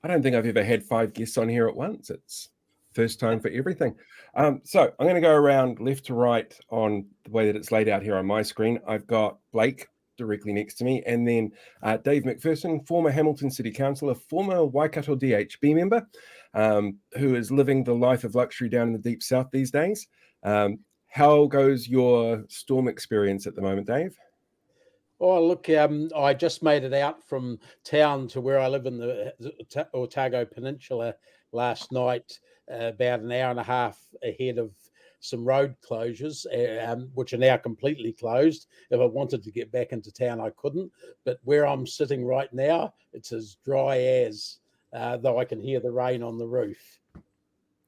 I don't think I've ever had 5 guests on here at once. It's first time for everything. So I'm going to go around left to right on the way that it's laid out here on my screen. I've got Blake directly next to me, and then Dave Macpherson, former Hamilton City Councillor, former Waikato DHB member, who is living the life of luxury down in the deep south these days. How goes your storm experience at the moment, Dave? Oh, look, I just made it out from town to where I live in the Otago Peninsula last night, about an hour and a half ahead of some road closures, which are now completely closed. If I wanted to get back into town, I couldn't. But where I'm sitting right now, it's as dry as, though I can hear the rain on the roof.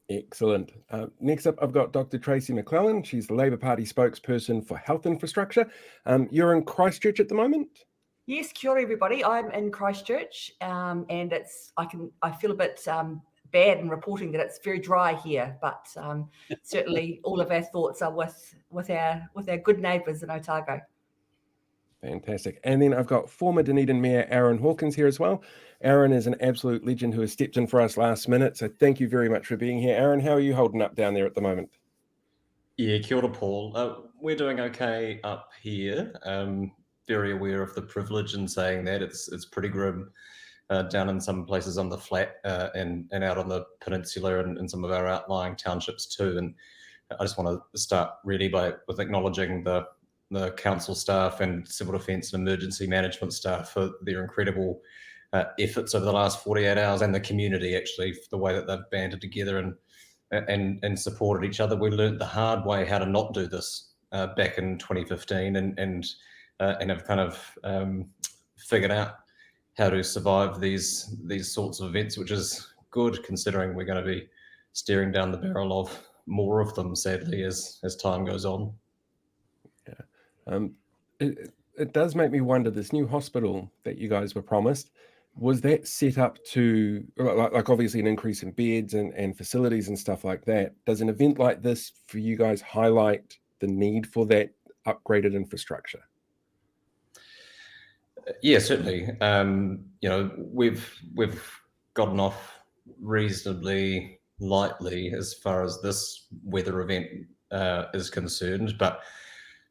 Excellent. Next up, I've got Dr. Tracey McLellan. She's the Labour Party spokesperson for health infrastructure. You're in Christchurch at the moment? Yes, kia ora everybody. I'm in Christchurch, and I feel a bit bad in reporting that it's very dry here, but certainly all of our thoughts are with our good neighbours in Otago. Fantastic. And then I've got former Dunedin Mayor Aaron Hawkins here as well. Aaron is an absolute legend who has stepped in for us last minute. So thank you very much for being here. Aaron, how are you holding up down there at the moment? Yeah, kia ora, Paul. We're doing okay up here. Very aware of the privilege in saying that. It's pretty grim down in some places on the flat and out on the peninsula and some of our outlying townships too. And I just want to start really with acknowledging the council staff and civil defence and emergency management staff for their incredible efforts over the last 48 hours, and the community actually for the way that they've banded together and supported each other. We learned the hard way how to not do this back in 2015 and have kind of figured out how to survive these sorts of events, which is good considering we're going to be staring down the barrel of more of them, sadly, as time goes on. Yeah. It does make me wonder, this new hospital that you guys were promised, was that set up to, like obviously an increase in beds and facilities and stuff like that? Does an event like this for you guys highlight the need for that upgraded infrastructure? Yeah, certainly. We've gotten off reasonably lightly as far as this weather event is concerned, but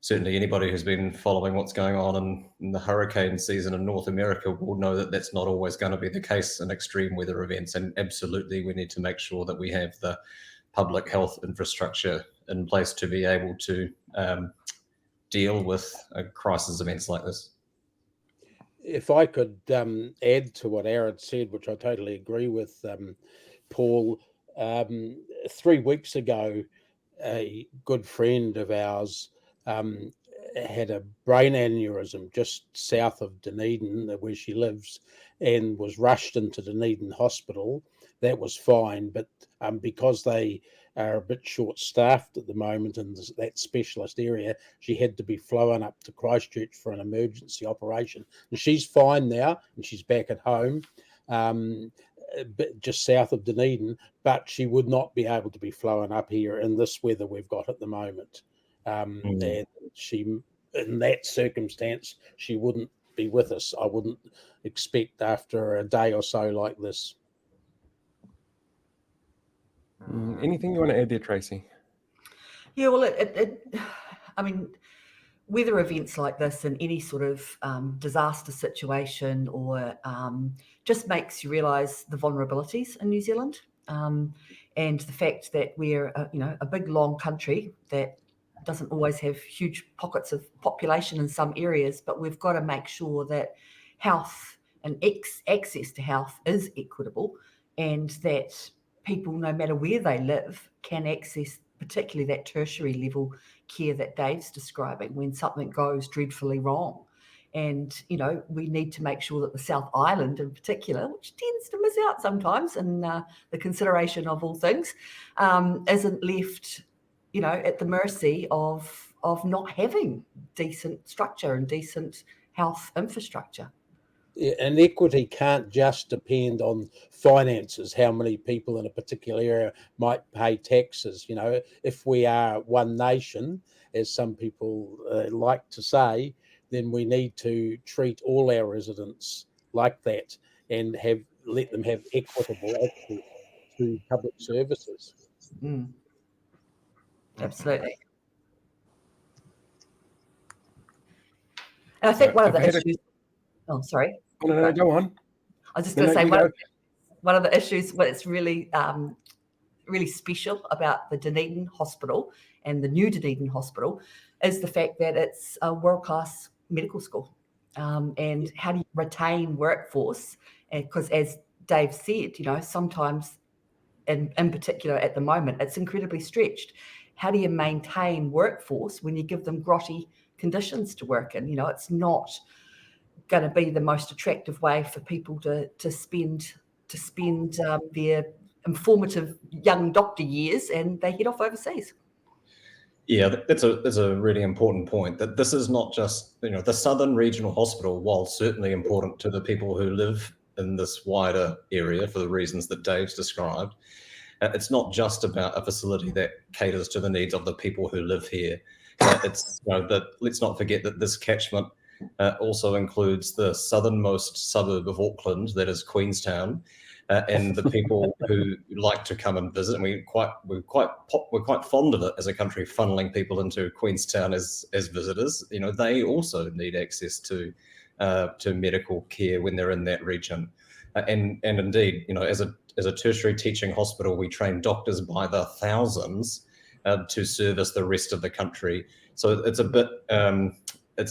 certainly anybody who's been following what's going on in the hurricane season in North America will know that that's not always going to be the case in extreme weather events. And absolutely, we need to make sure that we have the public health infrastructure in place to be able to deal with crisis events like this. If I could add to what Aaron said, which I totally agree with, Paul, 3 weeks ago, a good friend of ours had a brain aneurysm just south of Dunedin, where she lives, and was rushed into Dunedin Hospital. That was fine, but because they are a bit short-staffed at the moment in that specialist area, she had to be flown up to Christchurch for an emergency operation. And she's fine now, and she's back at home, just south of Dunedin, but she would not be able to be flown up here in this weather we've got at the moment. And she, in that circumstance, she wouldn't be with us. I wouldn't expect after a day or so like this. Anything you want to add there, Tracey? Yeah, well, I mean, weather events like this and any sort of disaster situation or just makes you realise the vulnerabilities in New Zealand, and the fact that we're a big long country that doesn't always have huge pockets of population in some areas, but we've got to make sure that health and access to health is equitable, and that people, no matter where they live, can access particularly that tertiary level care that Dave's describing when something goes dreadfully wrong. And, we need to make sure that the South Island in particular, which tends to miss out sometimes in the consideration of all things, isn't left, at the mercy of not having decent structure and decent health infrastructure. And equity can't just depend on finances, how many people in a particular area might pay taxes. If we are one nation, as some people like to say, then we need to treat all our residents like that and have let them have equitable access to public services. Absolutely. And I think one of the issues. Oh, sorry. No, go on. I was just going to say one of the issues where it's really really special about the Dunedin Hospital and the new Dunedin Hospital is the fact that it's a world-class medical school. And how do you retain workforce? Because as Dave said, sometimes, in particular at the moment, it's incredibly stretched. How do you maintain workforce when you give them grotty conditions to work in? It's not going to be the most attractive way for people to spend their informative young doctor years, and they head off overseas. Yeah, that's a really important point, that this is not just, the Southern Regional Hospital, while certainly important to the people who live in this wider area for the reasons that Dave's described, it's not just about a facility that caters to the needs of the people who live here. It's let's not forget that this catchment also includes the southernmost suburb of Auckland, that is Queenstown, and the people who like to come and visit. And we're quite fond of it as a country, funneling people into Queenstown as visitors. They also need access to medical care when they're in that region. And indeed, as a tertiary teaching hospital, we train doctors by the thousands to service the rest of the country. So it's a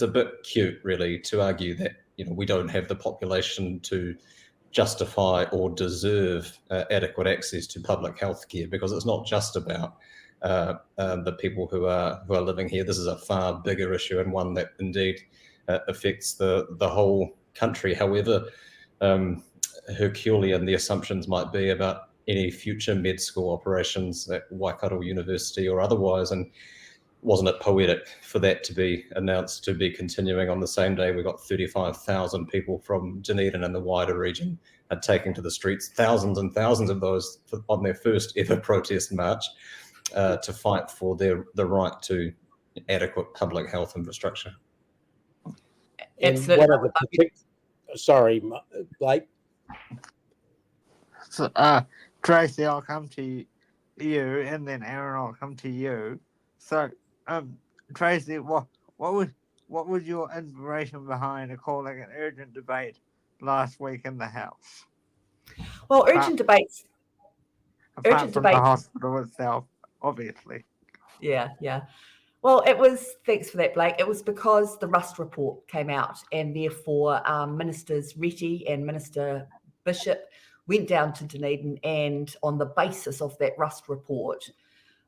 bit cute, really, to argue that we don't have the population to justify or deserve adequate access to public health care, because it's not just about the people who are living here. This is a far bigger issue, and one that indeed affects the whole country, however Herculean the assumptions might be about any future med school operations at Waikato University or otherwise. And wasn't it poetic for that to be announced to be continuing on the same day? We got 35,000 people from Dunedin and the wider region taking to the streets, thousands and thousands of those on their first ever protest march to fight for the right to adequate public health infrastructure. Absolutely. Sorry, Blake. So, Tracey, I'll come to you, and then Aaron, I'll come to you. So, Tracey, what was your inspiration behind calling an urgent debate last week in the House? Well, urgent debates. Apart from the hospital itself, obviously. Yeah. Well, it was, thanks for that, Blake. It was because the Rust report came out, and therefore Ministers Retty and Minister Bishop went down to Dunedin, and on the basis of that Rust report,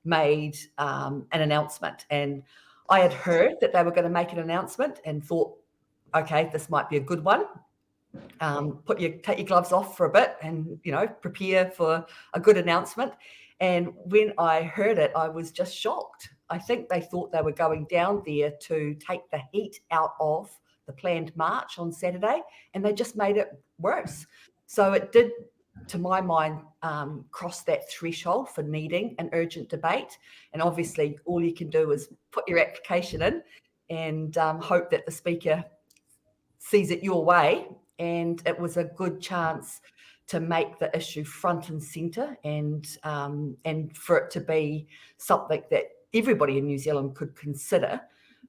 made an announcement. And I had heard that they were going to make an announcement and thought, okay, this might be a good one. Take your gloves off for a bit and, prepare for a good announcement. And when I heard it, I was just shocked. I think they thought they were going down there to take the heat out of the planned march on Saturday, and they just made it worse. So it did, to my mind, cross that threshold for needing an urgent debate. And obviously, all you can do is put your application in and hope that the Speaker sees it your way. And it was a good chance to make the issue front and centre, and for it to be something that everybody in New Zealand could consider,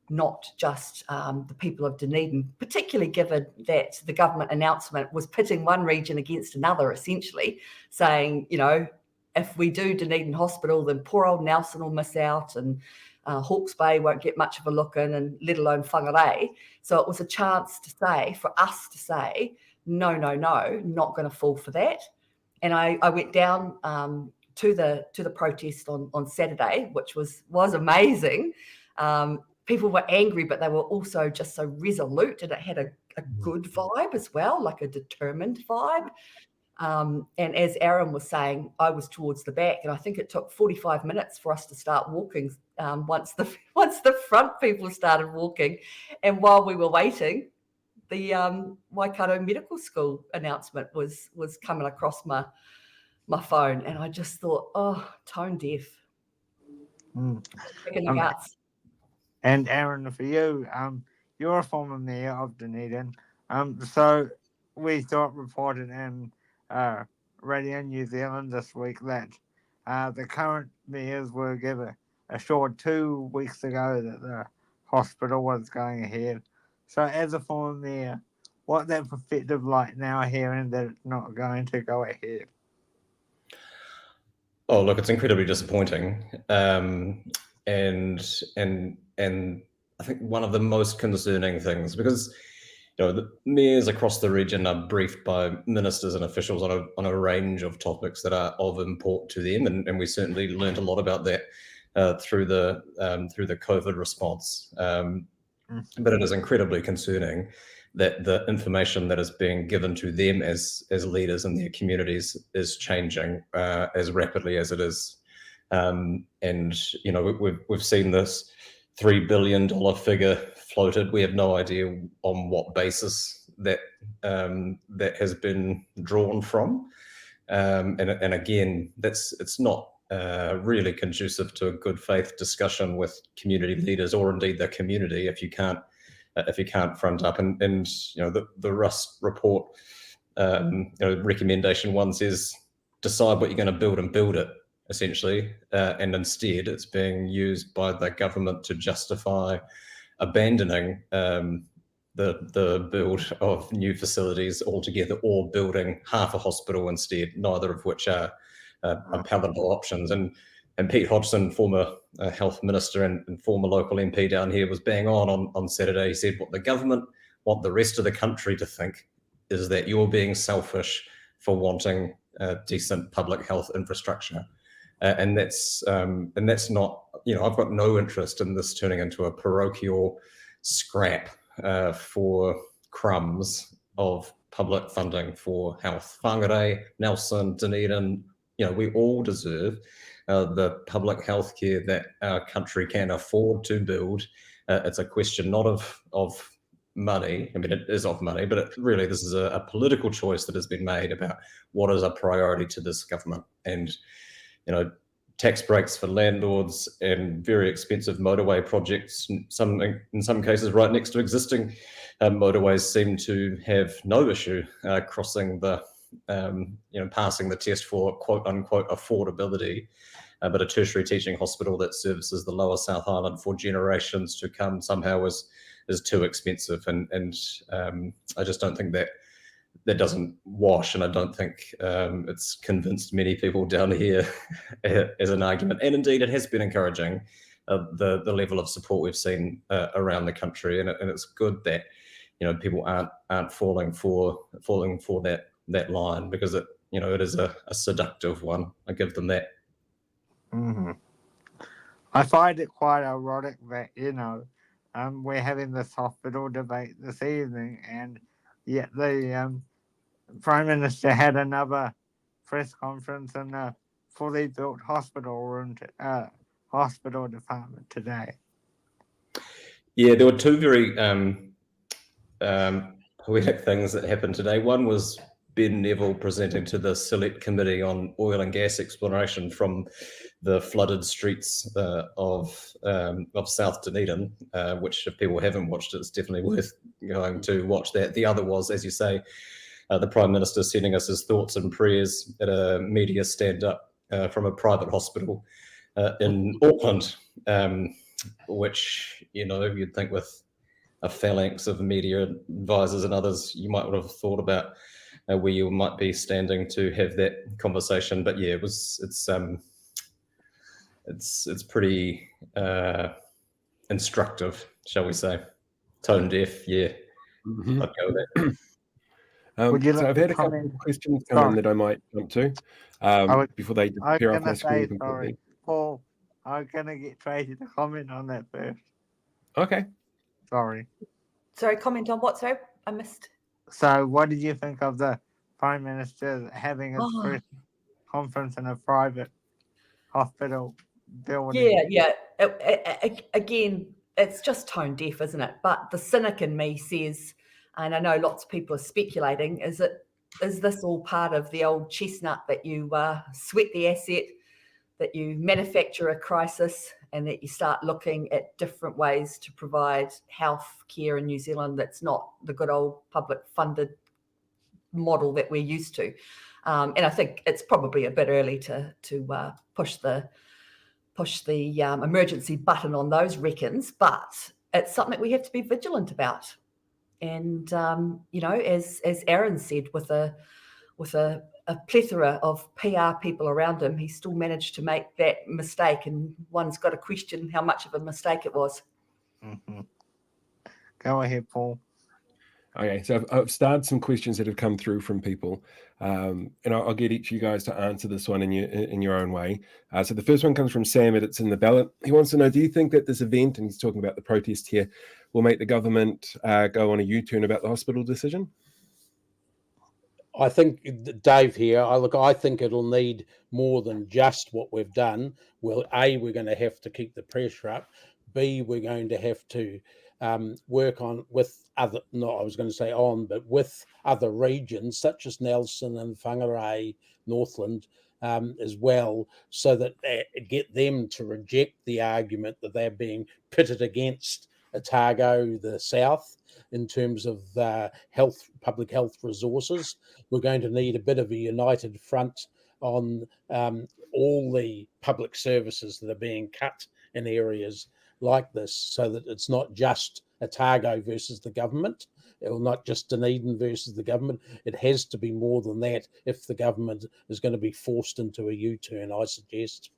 not just the people of Dunedin, particularly given that the government announcement was pitting one region against another, essentially, saying, if we do Dunedin Hospital, then poor old Nelson will miss out, and Hawke's Bay won't get much of a look in, and let alone Whangarei. So it was a chance for us to say, no, not going to fall for that. And I went down to the protest on Saturday, which was amazing. People were angry, but they were also just so resolute, and it had a good vibe as well, like a determined vibe. And as Aaron was saying, I was towards the back, and I think it took 45 minutes for us to start walking once the front people started walking. And while we were waiting, the Waikato Medical School announcement was coming across my phone, and I just thought, oh, tone deaf. Kicking the guts. And Aaron, for you, you're a former mayor of Dunedin. So we saw it reported in Radio New Zealand this week that the current mayors were given assured 2 weeks ago that the hospital was going ahead. So, as a former mayor, what's that perspective like now, hearing that it's not going to go ahead? Oh, look, it's incredibly disappointing, and I think one of the most concerning things, because the mayors across the region are briefed by ministers and officials on a range of topics that are of import to them, and we certainly learned a lot about that through the COVID response. But it is incredibly concerning that the information that is being given to them as leaders in their communities is changing as rapidly as it is. And we've seen this $3 billion figure floated. We have no idea on what basis that has been drawn from. And again, it's not really conducive to a good faith discussion with community leaders, or indeed the community, if you can't front up. And the Rust report recommendation one says decide what you're going to build and build it, essentially, and instead it's being used by the government to justify abandoning the build of new facilities altogether, or building half a hospital instead, neither of which are palatable options. And Pete Hodgson, former health minister and former local MP down here, was bang on Saturday. He said what the government want the rest of the country to think is that you're being selfish for wanting decent public health infrastructure. And that's not, I've got no interest in this turning into a parochial scrap for crumbs of public funding for health. Whangarei, Nelson, Dunedin, we all deserve the public health care that our country can afford to build. It's a question not of money. I mean, it is of money, but really this is a political choice that has been made about what is a priority to this government. And, tax breaks for landlords and very expensive motorway projects, in some cases right next to existing motorways, seem to have no issue crossing the, passing the test for quote unquote affordability. But a tertiary teaching hospital that services the Lower South Island for generations to come somehow is too expensive. And I just don't think that doesn't wash, and I don't think it's convinced many people down here as an argument. And indeed, it has been encouraging the level of support we've seen around the country, and it's good that people aren't falling for that line, because it is a seductive one. I give them that. Mm-hmm. I find it quite ironic that we're having this hospital debate this evening, and yet the Prime Minister had another press conference in a fully built hospital room, hospital department today. Yeah, there were two very poetic things that happened today. One was Ben Neville presenting to the Select Committee on Oil and Gas Exploration from the flooded streets of South Dunedin, which, if people haven't watched it, it's definitely worth going to watch that. The other was, as you say, the Prime Minister sending us his thoughts and prayers at a media stand-up from a private hospital in Auckland, which, you'd think with a phalanx of media advisors and others, you might have thought about where you might be standing to have that conversation. But yeah, it's pretty instructive, shall we say. Tone deaf, yeah. Mm-hmm. I'd go with that. So I've had a couple of questions come in that I might jump to before they disappear off my screen completely. Paul, I'm going to get Tracey to comment on that first. Okay. Sorry, comment on what? Sorry, I missed. So what did you think of the Prime Minister having his first conference in a private hospital building? Yeah. Again, it's just tone deaf, isn't it? But the cynic in me says, and I know lots of people are speculating, is this all part of the old chestnut that you sweat the asset, that you manufacture a crisis, and that you start looking at different ways to provide health care in New Zealand that's not the good old public funded model that we're used to. And I think it's probably a bit early to push the emergency button on those reckons, but it's something we have to be vigilant about. And as Aaron said, with a plethora of PR people around him, he still managed to make that mistake, and one's got to question how much of a mistake it was. Mm-hmm. Go ahead, Paul. Okay, so I've started some questions that have come through from people, and I'll get each of you guys to answer this one in your own way. So the first one comes from Sam, and it's in the ballot. He wants to know, do you think that this event, and he's talking about the protest here, will make the government go on a U-turn about the hospital decision? I think, Dave here, I think it'll need more than just what we've done. Well, A, we're going to have to keep the pressure up. B, we're going to have to work on with other, but with other regions such as Nelson and Whangarei, Northland as well, so that get them to reject the argument that they're being pitted against Otago, the south, in terms of public health resources. We're going to need a bit of a united front on all the public services that are being cut in areas like this, so that it's not just Otago versus the government, or not just Dunedin versus the government. It has to be more than that if the government is going to be forced into a U-turn, I suggest.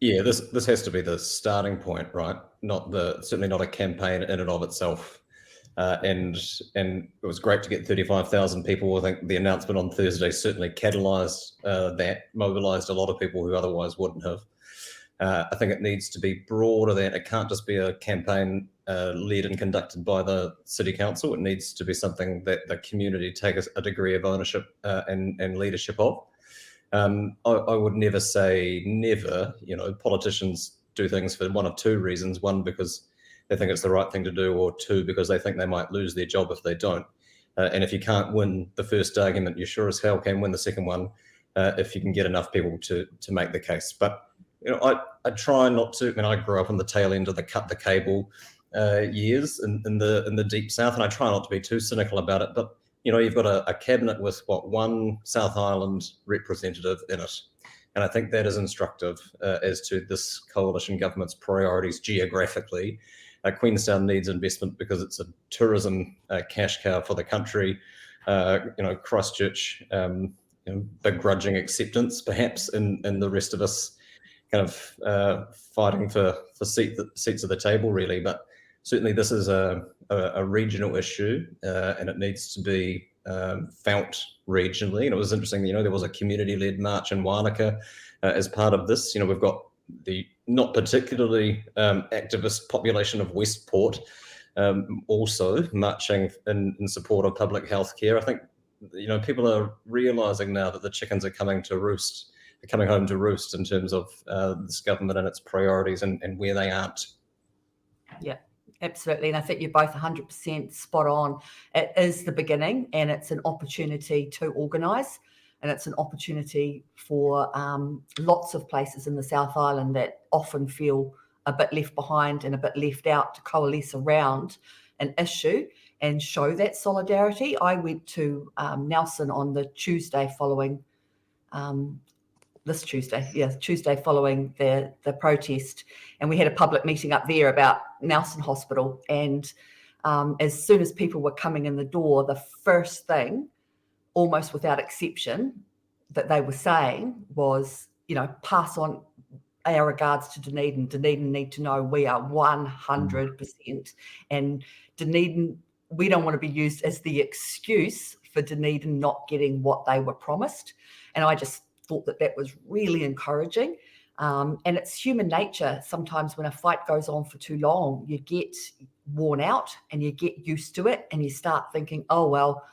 Yeah, this has to be the starting point, right? Certainly not a campaign in and of itself. And it was great to get 35,000 people. I think the announcement on Thursday certainly catalyzed that, mobilized a lot of people who otherwise wouldn't have. I think it needs to be broader than it can't just be a campaign led and conducted by the City Council. It needs to be something that the community take a degree of ownership and leadership of. I would never say never. Politicians do things for one of two reasons. One, because they think it's the right thing to do, or two, because they think they might lose their job if they don't. And if you can't win the first argument, you sure as hell can win the second one if you can get enough people to make the case. But I try not to. I mean, I grew up on the tail end of the cut the cable years in the deep south, and I try not to be too cynical about it. But you've got a cabinet with one South Island representative in it, and I think that is instructive as to this coalition government's priorities geographically. Queenstown needs investment because it's a tourism cash cow for the country. Christchurch, begrudging acceptance perhaps, in the rest of us kind of fighting for seats at the table, really. But certainly this is a regional issue, and it needs to be felt regionally. And it was interesting, there was a community-led march in Wānaka as part of this. We've got the not particularly activist population of Westport also marching in support of public health care. I think people are realising now that the chickens are coming home to roost in terms of this government and its priorities and where they aren't. Yeah, absolutely. And I think you're both 100% spot on. It is the beginning, and it's an opportunity to organise, and it's an opportunity for lots of places in the South Island that often feel a bit left behind and a bit left out to coalesce around an issue and show that solidarity. I went to Nelson on the Tuesday following Tuesday following the protest, and we had a public meeting up there about Nelson Hospital. And as soon as people were coming in the door, the first thing, almost without exception, that they were saying was, pass on our regards to Dunedin. Dunedin need to know we are 100%. And Dunedin, we don't want to be used as the excuse for Dunedin not getting what they were promised. And I just thought that was really encouraging. And it's human nature. Sometimes when a fight goes on for too long, you get worn out and you get used to it, and you start thinking, oh, well,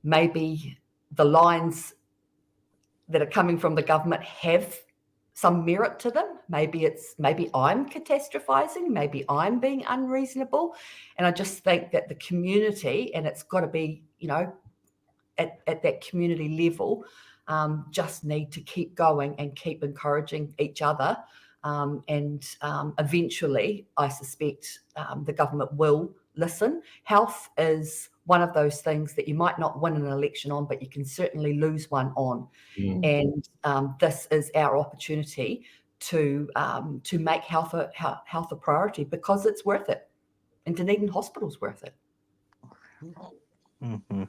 maybe the lines that are coming from the government have some merit to them. Maybe I'm catastrophizing, maybe I'm being unreasonable. And I just think that the community, and it's got to be, at that community level, just need to keep going and keep encouraging each other. And eventually, I suspect the government will listen, health is one of those things that you might not win an election on, but you can certainly lose one on. And this is our opportunity to make health a priority, because it's worth it, and Dunedin Hospital's worth it. Mm-hmm.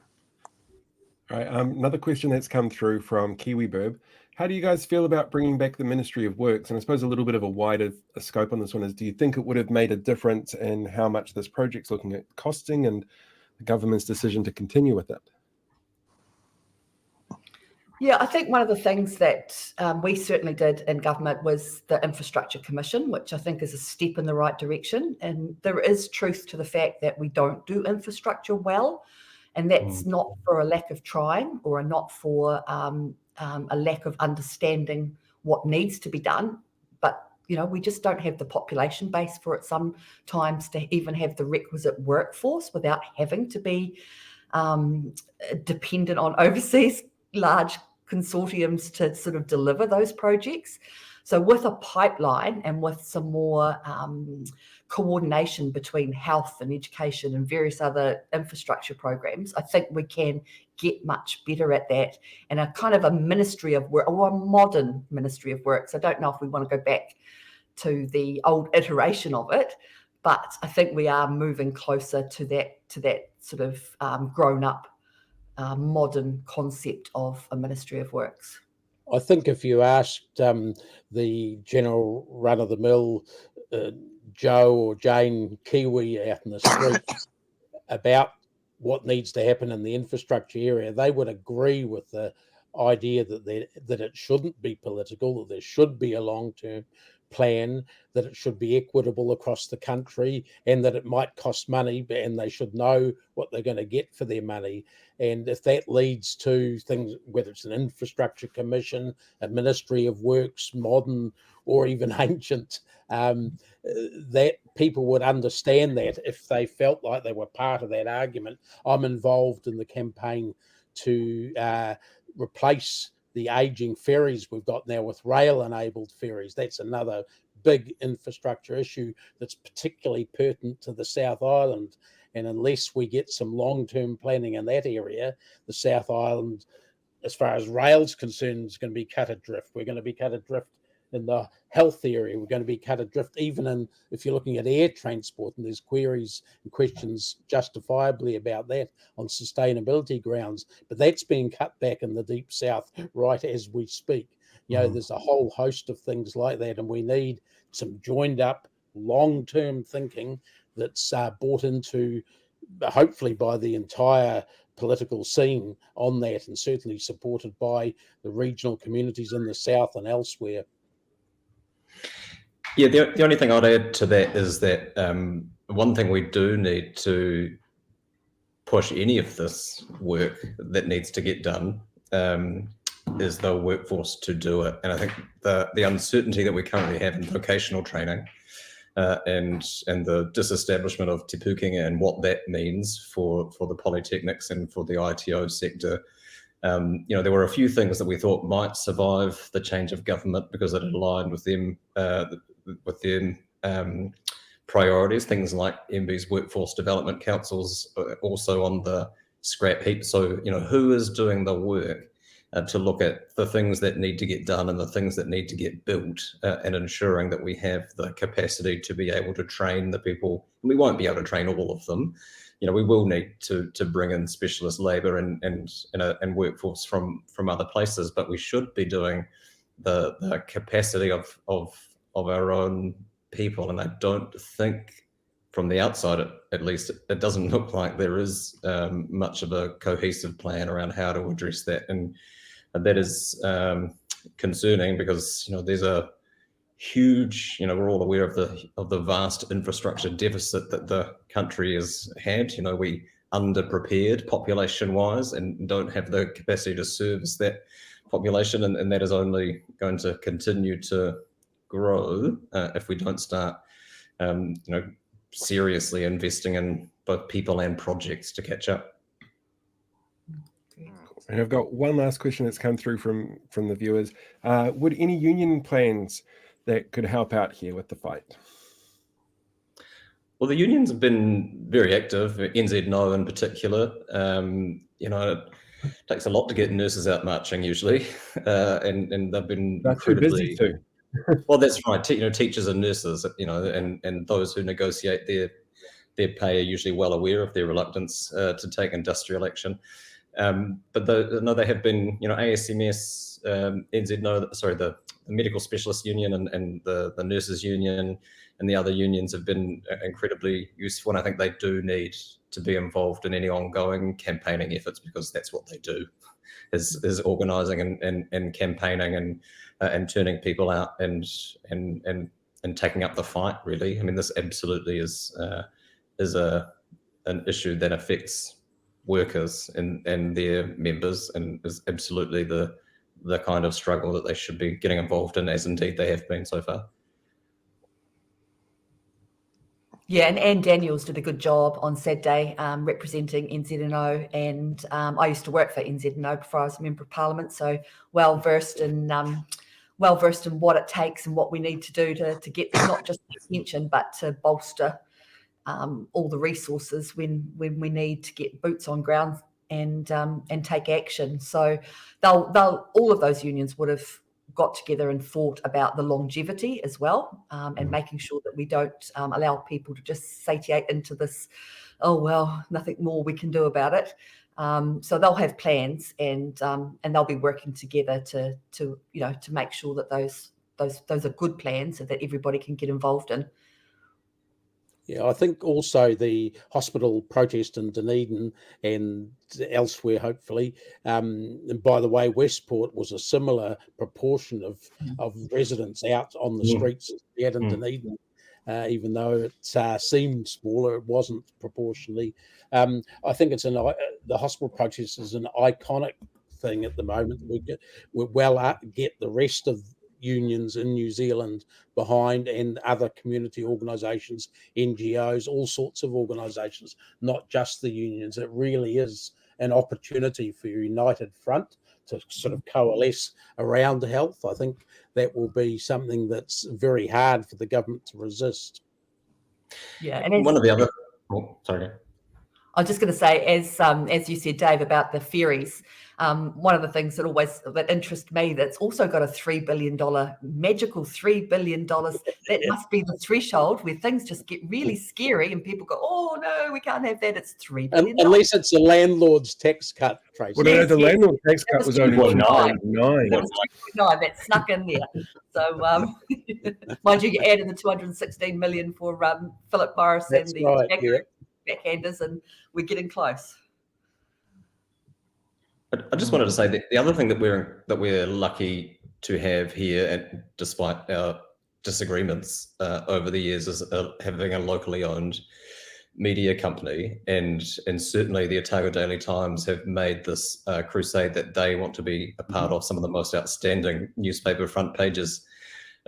All right. Another question that's come through from Kiwi Burb. How do you guys feel about bringing back the Ministry of Works? And I suppose a little bit of a wider scope on this one is, do you think it would have made a difference in how much this project's looking at costing and the government's decision to continue with it? Yeah, I think one of the things that we certainly did in government was the Infrastructure Commission, which I think is a step in the right direction. And there is truth to the fact that we don't do infrastructure well. And that's not for a lack of trying, or not for a lack of understanding what needs to be done. But, we just don't have the population base for it sometimes to even have the requisite workforce without having to be dependent on overseas large consortiums to sort of deliver those projects. So with a pipeline and with some more coordination between health and education and various other infrastructure programs, I think we can get much better at that. And a kind of a Ministry of Work, or a modern Ministry of Works. I don't know if we want to go back to the old iteration of it, but I think we are moving closer to that sort of grown up modern concept of a Ministry of Works. I think if you asked the general run-of-the-mill Joe or Jane Kiwi out in the street about what needs to happen in the infrastructure area, they would agree with the idea that it shouldn't be political, that there should be a long-term plan, that it should be equitable across the country, and that it might cost money, and they should know what they're going to get for their money. And if that leads to things, whether it's an infrastructure commission, a Ministry of Works, modern or even ancient, that people would understand that if they felt like they were part of that argument. I'm involved in the campaign to replace the aging ferries we've got now with rail-enabled ferries. That's another big infrastructure issue that's particularly pertinent to the South Island. And unless we get some long-term planning in that area, the South Island, as far as rail's concerned, is going to be cut adrift. We're going to be cut adrift in the health area. We're going to be cut adrift even in, if you're looking at air transport, and there's queries and questions justifiably about that on sustainability grounds, but that's being cut back in the deep south right as we speak. There's a whole host of things like that, and we need some joined up long-term thinking that's bought into, hopefully, by the entire political scene on that, and certainly supported by the regional communities in the south and elsewhere. Yeah, the only thing I'd add to that is that one thing we do need to push any of this work that needs to get done is the workforce to do it. And I think the uncertainty that we currently have in vocational training and the disestablishment of te pukenga and what that means for the polytechnics and for the ITO sector. There were a few things that we thought might survive the change of government because it aligned with them priorities, things like MB's workforce development councils also on the scrap heap. So, who is doing the work to look at the things that need to get done and the things that need to get built, and ensuring that we have the capacity to be able to train the people. We won't be able to train all of them. We will need to bring in specialist labour and workforce from other places, but we should be doing the capacity of our own people. And I don't think, from the outside at least, it doesn't look like there is much of a cohesive plan around how to address that, and that is concerning because there's a huge, we're all aware of the vast infrastructure deficit that the country has had. We underprepared population-wise and don't have the capacity to service that population, and that is only going to continue to grow if we don't start, seriously investing in both people and projects to catch up. And I've got one last question that's come through from the viewers. Would any union plans that could help out here with the fight? Well, the unions have been very active, NZNO in particular. It takes a lot to get nurses out marching usually, and they've been They're too busy incredibly. too. Well, that's right. Teachers and nurses, and those who negotiate their pay are usually well aware of their reluctance to take industrial action. But they have been, ASMS, NZNO, sorry, the medical specialist union and the nurses union and the other unions have been incredibly useful. And I think they do need to be involved in any ongoing campaigning efforts, because that's what they do, is organising and campaigning and turning people out and taking up the fight. Really, I mean, this absolutely is an issue that affects workers and their members, and is absolutely the kind of struggle that they should be getting involved in, as indeed they have been so far. Yeah, and Anne Daniels did a good job on Saturday representing NZNO, and I used to work for NZNO before I was a member of Parliament, so well versed in what it takes and what we need to do to get not just attention but to bolster all the resources when we need to get boots on ground and take action. So they'll all of those unions would have got together and thought about the longevity as well, and making sure that we don't allow people to just satiate into this, oh well, nothing more we can do about it. So they'll have plans, and they'll be working together to make sure that those are good plans so that everybody can get involved in. Yeah, I think also the hospital protest in Dunedin and elsewhere, hopefully. And by the way, Westport was a similar proportion of residents out on the streets as we had in Dunedin. Even though it seemed smaller, it wasn't proportionally. I think the hospital protest is an iconic thing at the moment. We get the rest of unions in New Zealand behind, and other community organisations, NGOs, all sorts of organisations, not just the unions. It really is an opportunity for a united front to sort of coalesce around health. I think that will be something that's very hard for the government to resist. Yeah, and one of the other. Oh, sorry. I was just going to say, as you said, Dave, about the ferries, one of the things that interests me, that's also got a $3 billion, magical $3 billion. That must be the threshold where things just get really scary and people go, oh no, we can't have that. It's $3 billion. Unless it's a landlord's tax cut, Tracey. Well, the landlord tax cut was only 2.9. That was 2.9. That snuck in there. So, mind you added the 216 million for Philip Morris. That's and the right, backhanders, and we're getting close. I just wanted to say that the other thing that we're lucky to have here, and despite our disagreements over the years, is having a locally owned media company, and certainly the Otago Daily Times have made this crusade that they want to be a part of some of the most outstanding newspaper front pages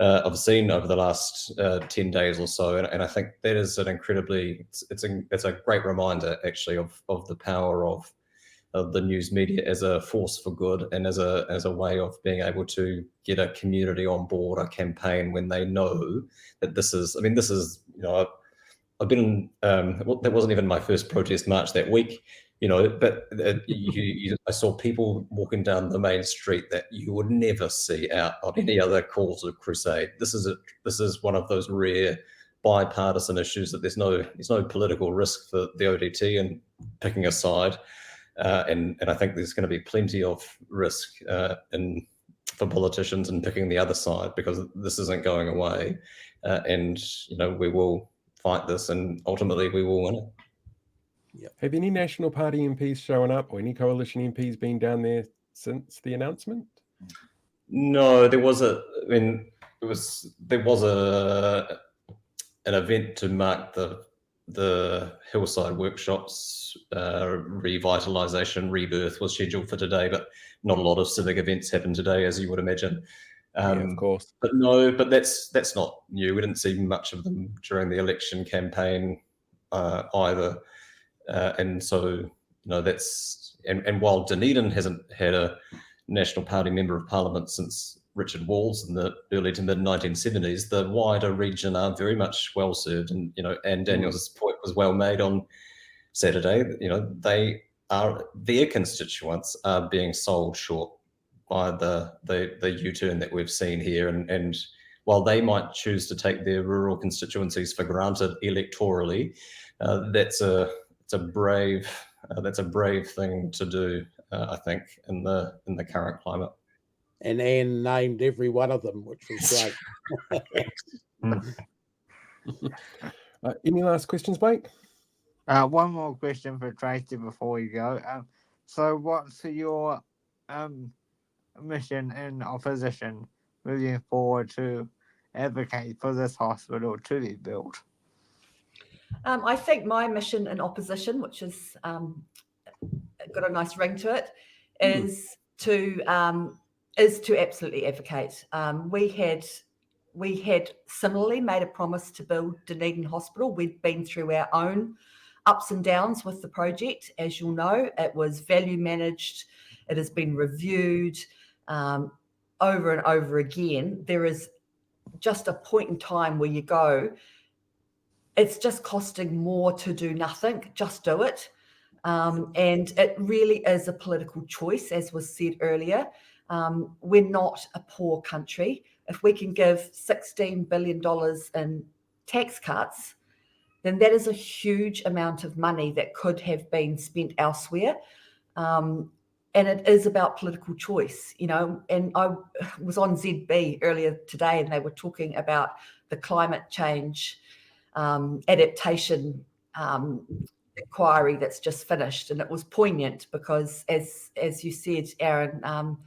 I've seen over the last 10 days or so, and I think that is an incredibly it's a great reminder actually of the power of the news media as a force for good, and as a way of being able to get a community on board a campaign when they know that this is I've been that wasn't even my first protest march that week, but I saw people walking down the main street that you would never see out on any other calls of crusade. This is one of those rare bipartisan issues that there's no political risk for the ODT in picking a side, and I think there's going to be plenty of risk for politicians in picking the other side, because this isn't going away, and we will fight this, and ultimately we will win it. Yep. Have any National Party MPs shown up, or any coalition MPs been down there since the announcement? No, there was an event to mark the Hillside Workshops revitalisation rebirth was scheduled for today, but not a lot of civic events happened today, as you would imagine. Yeah, of course. But that's not new. We didn't see much of them during the election campaign either. And so, that's, and while Dunedin hasn't had a National Party Member of Parliament since Richard Walls in the early to mid 1970s, the wider region are very much well served. And and Daniel's point was well made on Saturday. Their constituents are being sold short by the U-turn that we've seen here, and while they might choose to take their rural constituencies for granted electorally, that's a brave thing to do, I think, in the current climate. And Anne named every one of them, which was great. Any last questions, Blake? One more question for Tracey before you go. So what's your mission in opposition moving forward to advocate for this hospital to be built? I think my mission in opposition, which has got a nice ring to it, is to absolutely advocate. We had similarly made a promise to build Dunedin Hospital. We'd been through our own ups and downs with the project. As you'll know, it was value managed. It has been reviewed over and over again. There is just a point in time where you go, it's just costing more to do nothing, just do it. And it really is a political choice, as was said earlier. We're not a poor country. If we can give $16 billion in tax cuts, then that is a huge amount of money that could have been spent elsewhere. And it is about political choice, and I was on ZB earlier today, and they were talking about the climate change adaptation inquiry that's just finished. And it was poignant because, as you said, Aaron,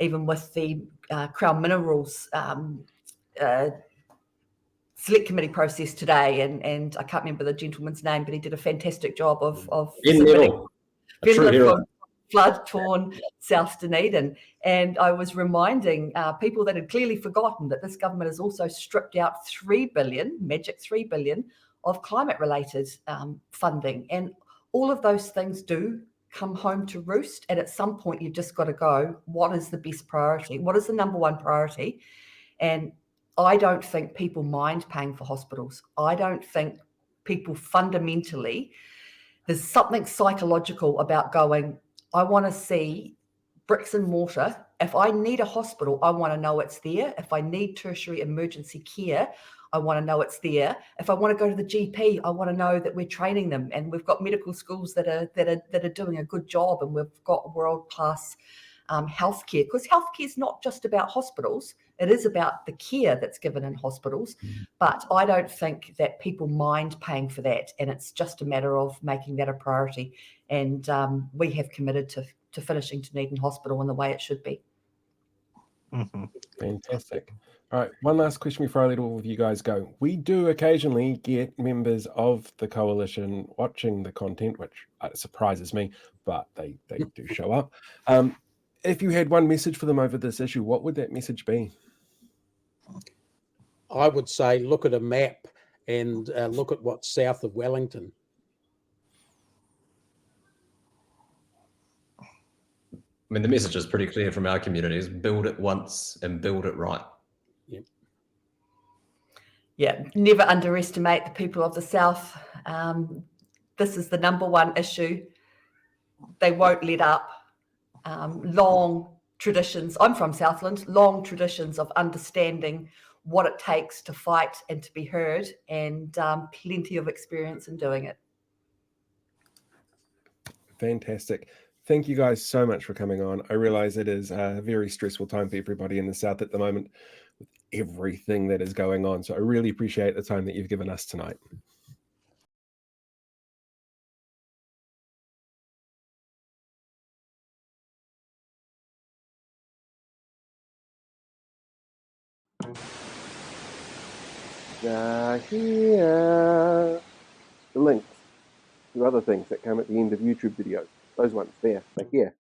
even with the Crown Minerals select committee process today, and I can't remember the gentleman's name, but he did a fantastic job of flood-torn South Dunedin. And I was reminding people that had clearly forgotten that this government has also stripped out $3 billion, magic $3 billion, of climate-related funding. And all of those things do come home to roost. And at some point, you've just got to go, what is the best priority? What is the number one priority? And I don't think people mind paying for hospitals. I don't think people fundamentally, there's something psychological about going, I want to see bricks and mortar. If I need a hospital, I want to know it's there. If I need tertiary emergency care, I want to know it's there. If I want to go to the GP, I want to know that we're training them, and we've got medical schools that are doing a good job, and we've got world-class healthcare. Because healthcare is not just about hospitals; it is about the care that's given in hospitals. But I don't think that people mind paying for that, and it's just a matter of making that a priority. And we have committed to finishing Dunedin Hospital in the way it should be. Fantastic. All right, one last question before I let all of you guys go. We do occasionally get members of the coalition watching the content, which surprises me, but they do show up. If you had one message for them over this issue, what would that message be? I would say look at a map and look at what's south of Wellington. I mean, the message is pretty clear from our communities: build it once and build it right. Yep. Yeah, never underestimate the people of the South. This is the number one issue. They won't let up. Long traditions, I'm from Southland, long traditions of understanding what it takes to fight and to be heard, and plenty of experience in doing it. Fantastic. Thank you guys so much for coming on. I realize it is a very stressful time for everybody in the South at the moment with everything that is going on. So I really appreciate the time that you've given us tonight. Here. The links to other things that come at the end of YouTube videos. Those ones there, here.